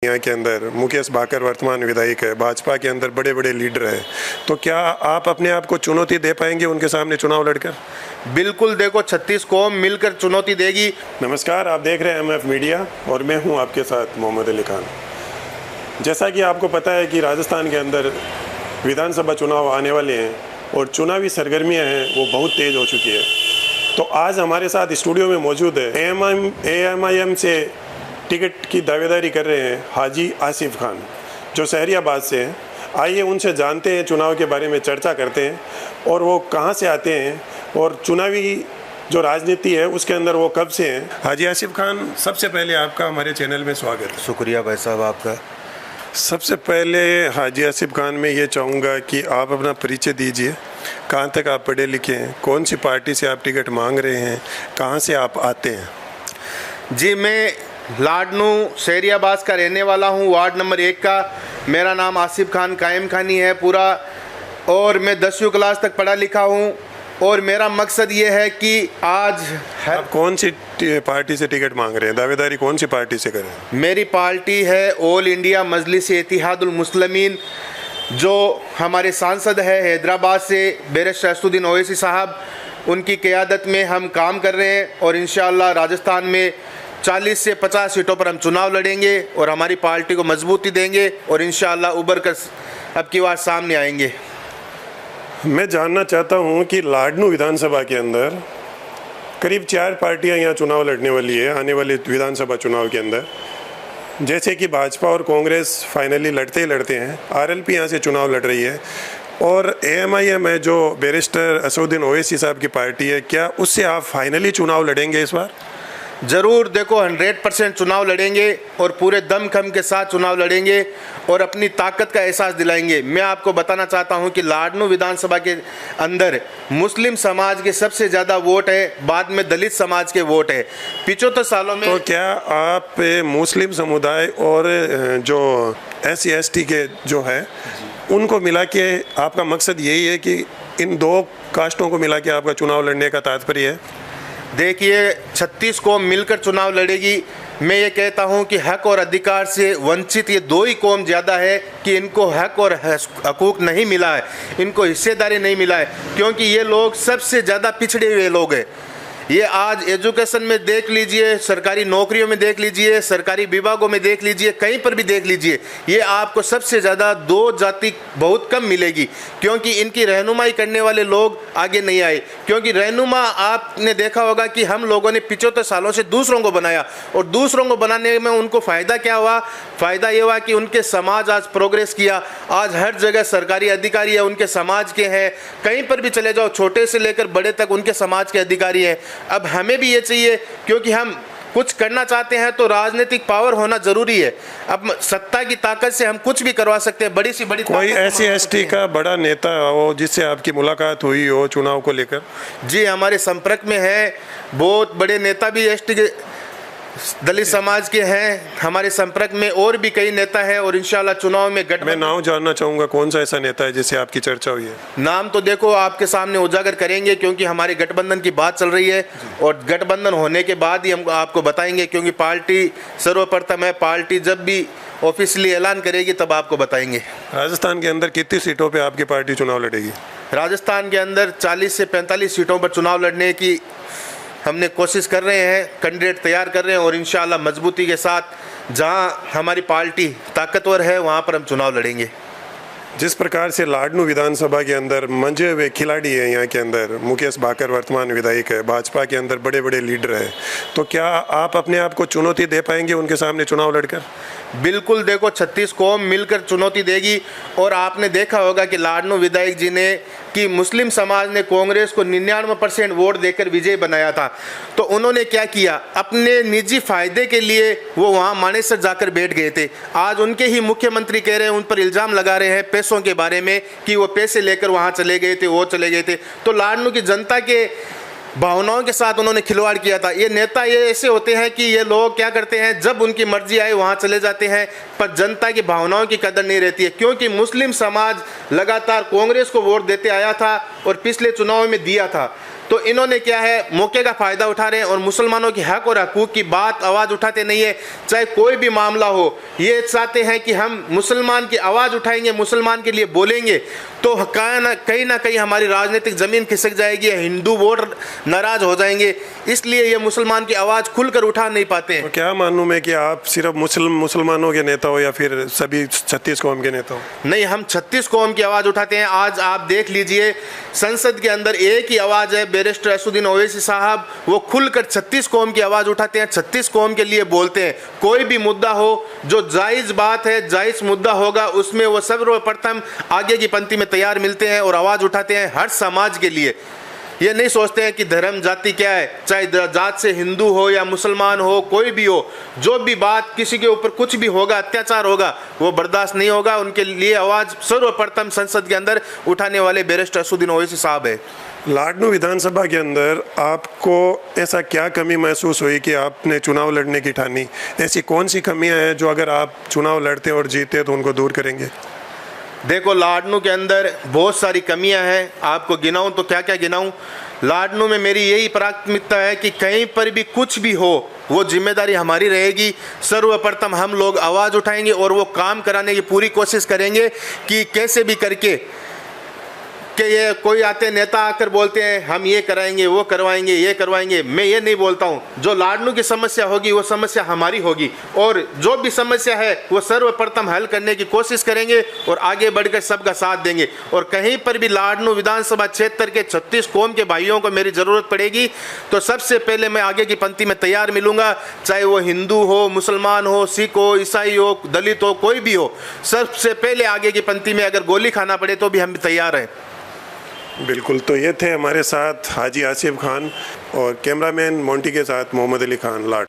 यहाँ के अंदर मुकेश भाकर वर्तमान विधायक है, भाजपा के अंदर बड़े बड़े लीडर हैं, तो क्या आप अपने आप को चुनौती दे पाएंगे उनके सामने चुनाव लड़कर? बिल्कुल, देखो 36 कौम मिलकर चुनौती देगी। नमस्कार, आप देख रहे हैं MF मीडिया और मैं हूं आपके साथ मोहम्मद अली खान। जैसा कि आपको पता है कि राजस्थान के अंदर विधानसभा चुनाव आने वाले हैं और चुनावी सरगर्मियाँ हैं वो बहुत तेज़ हो चुकी है। तो आज हमारे साथ स्टूडियो में मौजूद है AMIM से टिकट की दावेदारी कर रहे हैं हाजी आसिफ खान, जो शहरियाबाद से हैं। आइए उनसे जानते हैं, चुनाव के बारे में चर्चा करते हैं और वो कहां से आते हैं और चुनावी जो राजनीति है उसके अंदर वो कब से हैं। हाजी आसिफ खान, सबसे पहले आपका हमारे चैनल में स्वागत है। शुक्रिया भाई साहब आपका। सबसे पहले हाजी आसिफ खान, मैं ये चाहूँगा कि आप अपना परिचय दीजिए। कहाँ तक आप पढ़े लिखे हैं, कौन सी पार्टी से आप टिकट मांग रहे हैं, कहाँ से आप आते हैं? जी, मैं लाडनू शहरियाबाद का रहने वाला हूँ, वार्ड नंबर 1 का। मेरा नाम आसिफ खान कायम खानी है पूरा, और मैं 10वीं क्लास तक पढ़ा लिखा हूँ। और मेरा मकसद ये है कि आज आप कौन सी पार्टी से टिकट मांग रहे हैं, दावेदारी कौन सी पार्टी से करें? मेरी पार्टी है ऑल इंडिया मजलिस-ए-इत्तेहादुल मुस्लिमीन, जो हमारे सांसद है हैदराबाद से बैरिस्टर असदुद्दीन ओवैसी साहब, उनकी क़यादत में हम काम कर रहे हैं। और इंशाअल्लाह राजस्थान में 40 से 50 सीटों पर हम चुनाव लड़ेंगे और हमारी पार्टी को मजबूती देंगे और इंशाअल्लाह उभर कर अब की बार सामने आएंगे। मैं जानना चाहता हूं कि लाडनू विधानसभा के अंदर करीब 4 पार्टियां यहाँ चुनाव लड़ने वाली है आने वाले विधानसभा चुनाव के अंदर। जैसे कि भाजपा और कांग्रेस फाइनली लड़ते ही लड़ते हैं, RLP यहाँ से चुनाव लड़ रही है, और AMIM है जो बैरिस्टर असदुद्दीन ओवैसी साहब की पार्टी है। क्या उससे आप फाइनली चुनाव लड़ेंगे इस बार? ज़रूर, देखो 100% चुनाव लड़ेंगे और पूरे दमखम के साथ चुनाव लड़ेंगे और अपनी ताकत का एहसास दिलाएंगे। मैं आपको बताना चाहता हूं कि लाडनू विधानसभा के अंदर मुस्लिम समाज के सबसे ज़्यादा वोट है, बाद में दलित समाज के वोट है 75 सालों में। तो क्या आप मुस्लिम समुदाय और जो SC ST के जो है उनको मिला के आपका मकसद यही है कि इन 2 कास्टों को मिला के आपका चुनाव लड़ने का तात्पर्य है? देखिए, 36 कौम मिलकर चुनाव लड़ेगी। मैं ये कहता हूँ कि हक और अधिकार से वंचित ये 2 ही कौम ज़्यादा है कि इनको हक और हकूक़ नहीं मिला है, इनको हिस्सेदारी नहीं मिला है, क्योंकि ये लोग सबसे ज़्यादा पिछड़े हुए लोग हैं। ये आज एजुकेशन में देख लीजिए, सरकारी नौकरियों में देख लीजिए, सरकारी विभागों में देख लीजिए, कहीं पर भी देख लीजिए, ये आपको सबसे ज़्यादा 2 जाति बहुत कम मिलेगी, क्योंकि इनकी रहनुमाई करने वाले लोग आगे नहीं आए। क्योंकि रहनुमा आपने देखा होगा कि हम लोगों ने 75 सालों से दूसरों को बनाया, और दूसरों को बनाने में उनको फ़ायदा क्या हुआ? फ़ायदा ये हुआ कि उनके समाज आज प्रोग्रेस किया। आज हर जगह सरकारी अधिकारी है उनके समाज के हैं, कहीं पर भी चले जाओ, छोटे से लेकर बड़े तक उनके समाज के अधिकारी हैं। अब हमें भी ये चाहिए, क्योंकि हम कुछ करना चाहते हैं तो राजनीतिक पावर होना जरूरी है। अब सत्ता की ताकत से हम कुछ भी करवा सकते हैं, बड़ी सी बड़ी। कोई SC ST का बड़ा नेता हो जिससे आपकी मुलाकात हुई हो चुनाव को लेकर? जी, हमारे संपर्क में है, बहुत बड़े नेता भी ST के दलित समाज के हैं हमारे संपर्क में, और भी कई नेता हैं, और इंशाल्लाह चुनाव में मैं नाम जानना चाहूँगा, कौन सा ऐसा नेता है जिससे आपकी चर्चा हुई है? नाम तो देखो आपके सामने उजागर करेंगे, क्योंकि हमारे गठबंधन की बात चल रही है, और गठबंधन होने के बाद ही हम आपको बताएंगे, क्योंकि पार्टी सर्वप्रथम है। पार्टी जब भी ऑफिशियली ऐलान करेगी तब आपको बताएंगे। राजस्थान के अंदर कितनी सीटों पर आपकी पार्टी चुनाव लड़ेगी? राजस्थान के अंदर 40 से 45 सीटों पर चुनाव लड़ने की हमने कोशिश कर रहे हैं, कैंडिडेट तैयार कर रहे हैं, और इंशाअल्लाह मजबूती के साथ जहां हमारी पार्टी ताकतवर है वहां पर हम चुनाव लड़ेंगे। जिस प्रकार से लाडनू विधानसभा के अंदर मंजे हुए खिलाड़ी हैं, यहाँ के अंदर मुकेश भाकर वर्तमान विधायक है, भाजपा के अंदर बड़े बड़े लीडर हैं, तो क्या आप अपने आप को चुनौती दे पाएंगे उनके सामने चुनाव लड़कर? बिल्कुल, देखो 36 कौम मिलकर चुनौती देगी। और आपने देखा होगा कि लाडनू विधायक जी ने कि मुस्लिम समाज ने कांग्रेस को 99% वोट देकर विजय बनाया था, तो उन्होंने क्या किया? अपने निजी फायदे के लिए वो वहाँ मानेसर जाकर बैठ गए थे। आज उनके ही मुख्यमंत्री कह रहे हैं, उन पर इल्ज़ाम लगा रहे हैं पैसों के बारे में कि वो पैसे लेकर वहाँ चले गए थे, वो चले गए थे। तो लाडनू की जनता के भावनाओं के साथ उन्होंने खिलवाड़ किया था। ये नेता ये ऐसे होते हैं कि ये लोग क्या करते हैं, जब उनकी मर्जी आए वहाँ चले जाते हैं, पर जनता की भावनाओं की कदर नहीं रहती है। क्योंकि मुस्लिम समाज लगातार कांग्रेस को वोट देते आया था और पिछले चुनाव में दिया था। तो इन्होंने क्या है, मौके का फ़ायदा उठा रहे हैं और मुसलमानों के हक और हकूक़ की बात आवाज़ उठाते नहीं है। चाहे कोई भी मामला हो, ये चाहते हैं कि हम मुसलमान की आवाज़ उठाएंगे, मुसलमान के लिए बोलेंगे तो कहीं ना कहीं हमारी राजनीतिक ज़मीन खिसक जाएगी, हिंदू वोट नाराज़ हो जाएंगे, इसलिए ये मुसलमान की आवाज़ खुलकर उठा नहीं पाते हैं। तो क्या मालूम है कि आप सिर्फ मुसलमानों के नेता हो या फिर सभी 36 कौम के नेता हो? नहीं, हम 36 कौम की आवाज़ उठाते हैं। आज आप देख लीजिए, संसद के अंदर एक ही आवाज़ है, बैरिस्टर असदुद्दीन ओवैसी साहब, वो खुलकर 36 कौम की आवाज़ उठाते हैं, 36 कौम के लिए बोलते हैं। कोई भी मुद्दा हो जो जायज़ बात है, जायज़ मुद्दा होगा, उसमें वो सर्वप्रथम आगे की पंक्ति में तैयार मिलते हैं और आवाज़ उठाते हैं हर समाज के लिए। ये नहीं सोचते हैं कि धर्म जाति क्या है, चाहे जात से हिंदू हो या मुसलमान हो, कोई भी हो, जो भी बात किसी के ऊपर कुछ भी होगा, अत्याचार होगा, वो बर्दाश्त नहीं होगा। उनके लिए आवाज़ सर्वप्रथम संसद के अंदर उठाने वाले बैरिस्टर असदुद्दीन ओवैसी साहब है। लाडनू विधानसभा के अंदर आपको ऐसा क्या कमी महसूस हुई कि आपने चुनाव लड़ने की ठानी? ऐसी कौन सी कमियां हैं जो अगर आप चुनाव लड़ते और जीते तो उनको दूर करेंगे? देखो, लाडनू के अंदर बहुत सारी कमियां हैं, आपको गिनाऊं तो क्या क्या गिनाऊं। लाडनू में मेरी यही प्राथमिकता है कि कहीं पर भी कुछ भी हो, वो जिम्मेदारी हमारी रहेगी। सर्वप्रथम हम लोग आवाज़ उठाएंगे और वो काम कराने की पूरी कोशिश करेंगे कि कैसे भी करके कि ये कोई आते नेता आकर बोलते हैं हम ये कराएंगे, वो करवाएंगे, ये करवाएंगे। मैं ये नहीं बोलता हूँ, जो लाडनू की समस्या होगी वो समस्या हमारी होगी और जो भी समस्या है वो सर्वप्रथम हल करने की कोशिश करेंगे और आगे बढ़कर सबका साथ देंगे। और कहीं पर भी लाडनू विधानसभा क्षेत्र के 36 कौम के भाइयों को मेरी ज़रूरत पड़ेगी तो सबसे पहले मैं आगे की पंक्ति में तैयार मिलूँगा, चाहे वो हिंदू हो, मुसलमान हो, सिख हो, ईसाई हो, दलित हो, कोई भी हो। सबसे पहले आगे की पंक्ति में अगर गोली खाना पड़े तो भी हम तैयार हैं। बिल्कुल। तो ये थे हमारे साथ हाजी आसिफ खान और कैमरामैन मोंटी के साथ मोहम्मद अली खान लाड।